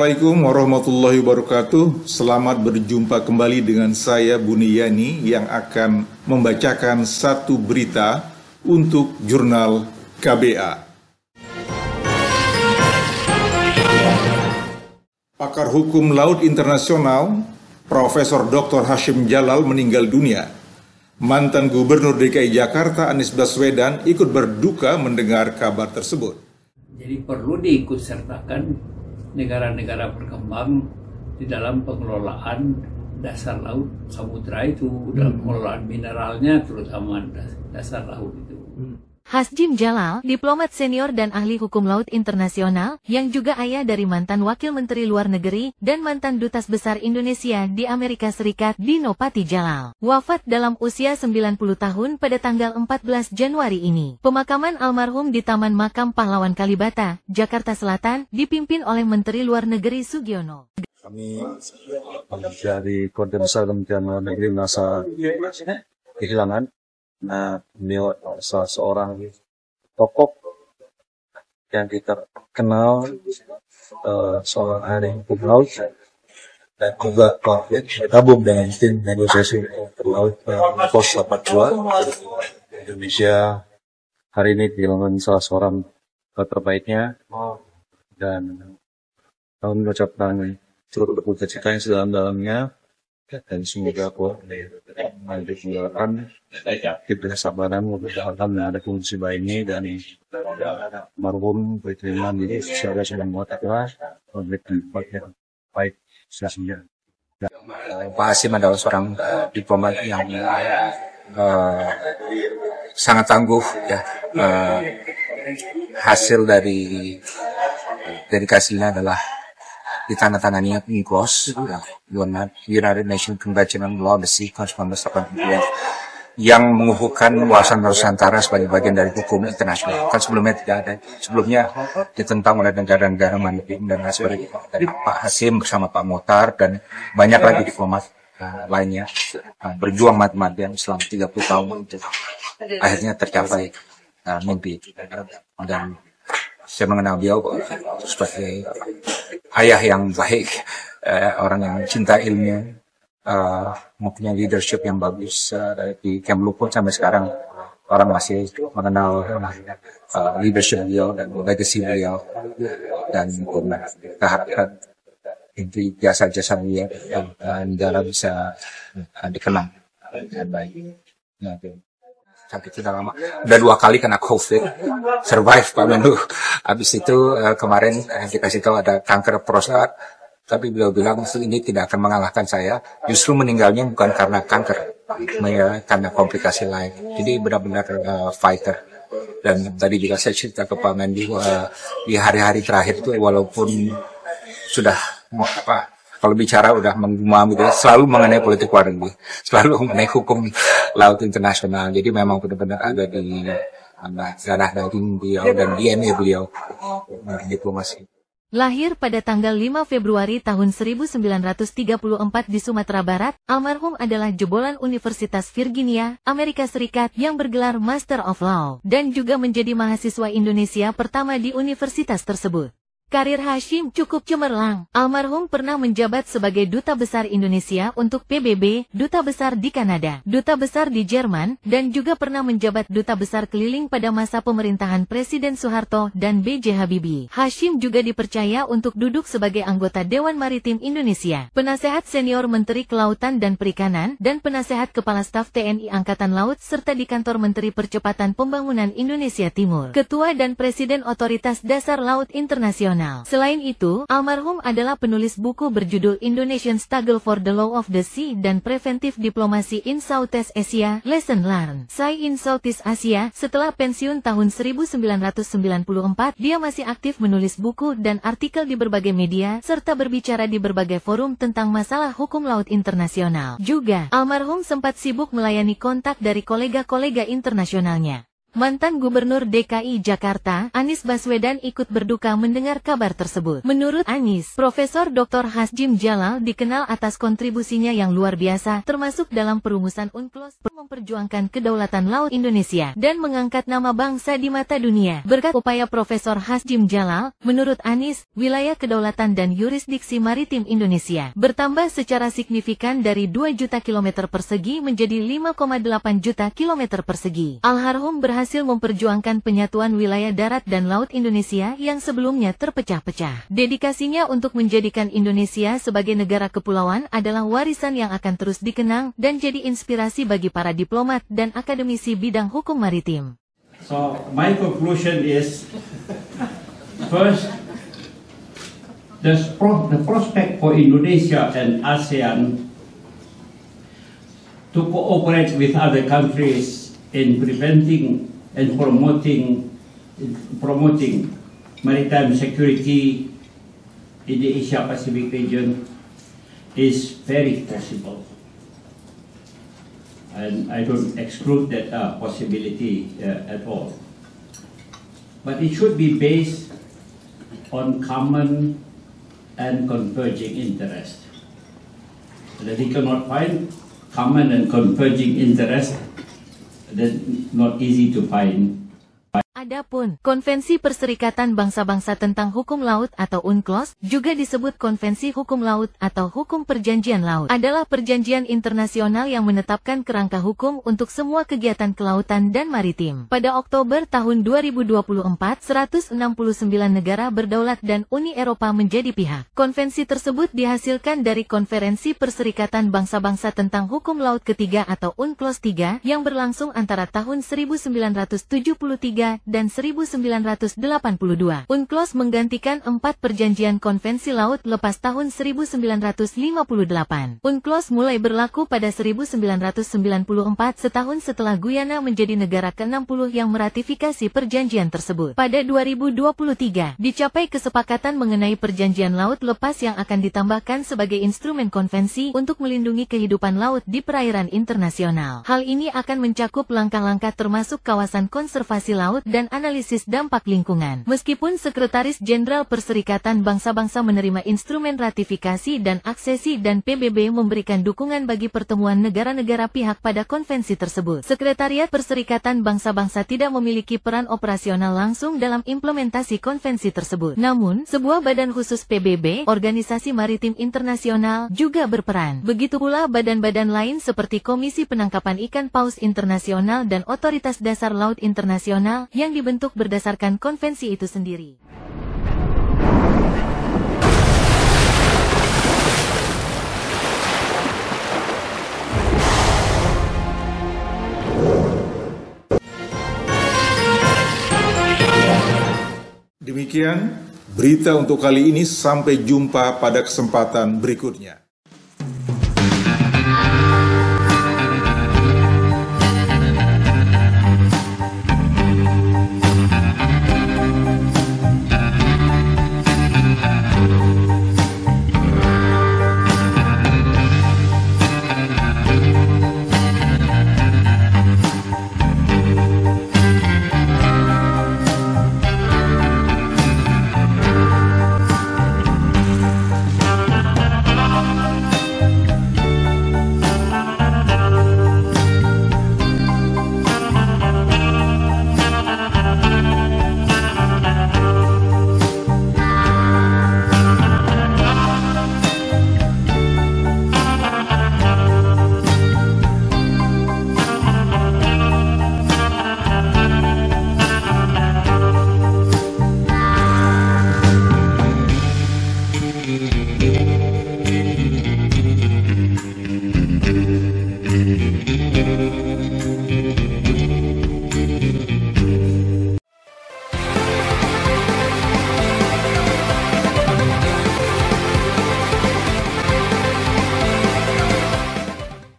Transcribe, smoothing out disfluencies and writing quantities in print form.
Assalamualaikum warahmatullahi wabarakatuh. Selamat berjumpa kembali dengan saya Buniyani yang akan membacakan satu berita untuk jurnal KBA. Pakar Hukum Laut Internasional Profesor Dr. Hasyim Jalal meninggal dunia. Mantan Gubernur DKI Jakarta Anies Baswedan ikut berduka mendengar kabar tersebut. Jadi perlu diikutsertakan negara-negara berkembang di dalam pengelolaan dasar laut samudra itu, dalam pengelolaan mineralnya terutama dasar laut itu. Hasyim Jalal, diplomat senior dan ahli hukum laut internasional, yang juga ayah dari mantan Wakil Menteri Luar Negeri dan mantan Dutas Besar Indonesia di Amerika Serikat Dino Pati Jalal, wafat dalam usia 90 tahun pada tanggal 14 Januari ini. Pemakaman almarhum di Taman Makam Pahlawan Kalibata, Jakarta Selatan, dipimpin oleh Menteri Luar Negeri Sugiono. Kami dari Keluarga Besar Kementerian Luar Negeri merasa kehilangan. Beliau salah seorang tokoh yang kita kenal, seorang ahli hukum laut dan juga bergabung dengan tim negosiasi laut Pos 82 Indonesia. Hari ini kehilangan salah seorang terbaiknya dan kami mengucapkan turut berduka cita yang sedalam-dalamnya. Dan semoga mengajarkan kita sabaran mudah-mudahan ada musibah ini dan marhum berterima diri secara semua memberikan tempat yang baik sesungguhnya. Pak Hasyim adalah seorang diplomat yang sangat tangguh, ya. Hasil dari dedikasinya adalah ditandatangani UNCLOS, United Nations Convention on Law of the Sea, tahun 1989, yang mengukuhkan luasan Nusantara sebagai bagian dari hukum internasional. Kan sebelumnya tidak ada. Sebelumnya ditentang oleh negara-negara maritim dan sebagainya. Dari Pak Hasyim bersama Pak Mokhtar dan banyak lagi diplomat lainnya berjuang mati-matian selama 30 tahun itu. Akhirnya tercapai mimpi. Dan saya mengenal beliau sebagai ayah yang baik, orang yang cinta ilmu, mempunyai leadership yang bagus. Dari Kemlu pun sampai sekarang orang masih mengenal leadership beliau dan legacy beliau, dan kita harapkan inti jasa-jasa beliau negara bisa dikenang dengan baik. Sakit sudah lama, udah 2 kali kena COVID, survive Pak Menlu. Habis itu kemarin dikasih tahu ada kanker prostat, tapi beliau bilang ini tidak akan mengalahkan saya. Justru meninggalnya bukan karena kanker, karena komplikasi lain. Jadi benar-benar fighter. Dan tadi juga saya cerita ke Pak Menlu di hari-hari terakhir itu walaupun sudah kalau bicara udah menggumam gitu, selalu mengenai politik luar negeri, selalu mengenai hukum laut internasional. Jadi memang benar-benar ada di darah daging beliau dan DNA beliau diplomasi. Lahir pada tanggal 5 Februari tahun 1934 di Sumatera Barat, almarhum adalah jebolan Universitas Virginia, Amerika Serikat yang bergelar Master of Law dan juga menjadi mahasiswa Indonesia pertama di universitas tersebut. Karir Hasyim cukup cemerlang. Almarhum pernah menjabat sebagai Duta Besar Indonesia untuk PBB, Duta Besar di Kanada, Duta Besar di Jerman, dan juga pernah menjabat Duta Besar keliling pada masa pemerintahan Presiden Soeharto dan B.J. Habibie. Hasyim juga dipercaya untuk duduk sebagai anggota Dewan Maritim Indonesia, Penasehat Senior Menteri Kelautan dan Perikanan, dan Penasehat Kepala Staf TNI Angkatan Laut, serta di Kantor Menteri Percepatan Pembangunan Indonesia Timur, Ketua dan Presiden Otoritas Dasar Laut Internasional. Selain itu, almarhum adalah penulis buku berjudul Indonesian Struggle for the Law of the Sea dan Preventive Diplomacy in Southeast Asia, Lesson Learned. Sai in Southeast Asia, setelah pensiun tahun 1994, dia masih aktif menulis buku dan artikel di berbagai media, serta berbicara di berbagai forum tentang masalah hukum laut internasional. Juga, almarhum sempat sibuk melayani kontak dari kolega-kolega internasionalnya. Mantan Gubernur DKI Jakarta, Anies Baswedan ikut berduka mendengar kabar tersebut. Menurut Anies, Profesor Dr. Hasyim Jalal dikenal atas kontribusinya yang luar biasa, termasuk dalam perumusan UNCLOS. memperjuangkan kedaulatan laut Indonesia dan mengangkat nama bangsa di mata dunia. Berkat upaya Profesor Hasyim Jalal, menurut Anies, wilayah kedaulatan dan yurisdiksi maritim Indonesia bertambah secara signifikan dari 2 juta kilometer persegi menjadi 5,8 juta kilometer persegi. Almarhum berhasil memperjuangkan penyatuan wilayah darat dan laut Indonesia yang sebelumnya terpecah-pecah. Dedikasinya untuk menjadikan Indonesia sebagai negara kepulauan adalah warisan yang akan terus dikenang dan jadi inspirasi bagi para diplomat dan akademisi bidang hukum maritim. So my conclusion is, first, the prospect for Indonesia and ASEAN to cooperate with other countries in preventing and promoting maritime security in the Asia-Pacific region is very possible. And I don't exclude that possibility at all. But it should be based on common and converging interest. That we cannot find common and converging interest, that's not easy to find. Adapun Konvensi Perserikatan Bangsa-Bangsa tentang Hukum Laut atau UNCLOS, juga disebut Konvensi Hukum Laut atau Hukum Perjanjian Laut, adalah perjanjian internasional yang menetapkan kerangka hukum untuk semua kegiatan kelautan dan maritim. Pada Oktober tahun 2024, 169 negara berdaulat dan Uni Eropa menjadi pihak. Konvensi tersebut dihasilkan dari Konferensi Perserikatan Bangsa-Bangsa tentang Hukum Laut ketiga atau UNCLOS III yang berlangsung antara tahun 1973 dan 1982. UNCLOS menggantikan 4 perjanjian konvensi laut lepas tahun 1958. UNCLOS mulai berlaku pada 1994 setahun setelah Guyana menjadi negara ke-60 yang meratifikasi perjanjian tersebut. Pada 2023, dicapai kesepakatan mengenai perjanjian laut lepas yang akan ditambahkan sebagai instrumen konvensi untuk melindungi kehidupan laut di perairan internasional. Hal ini akan mencakup langkah-langkah termasuk kawasan konservasi laut dan analisis dampak lingkungan. Meskipun Sekretaris Jenderal Perserikatan Bangsa-Bangsa menerima instrumen ratifikasi dan aksesi dan PBB memberikan dukungan bagi pertemuan negara-negara pihak pada konvensi tersebut, Sekretariat Perserikatan Bangsa-Bangsa tidak memiliki peran operasional langsung dalam implementasi konvensi tersebut. Namun, sebuah badan khusus PBB, Organisasi Maritim Internasional, juga berperan. Begitu pula badan-badan lain seperti Komisi Penangkapan Ikan Paus Internasional dan Otoritas Dasar Laut Internasional yang dibentuk berdasarkan konvensi itu sendiri. Demikian berita untuk kali ini, sampai jumpa pada kesempatan berikutnya.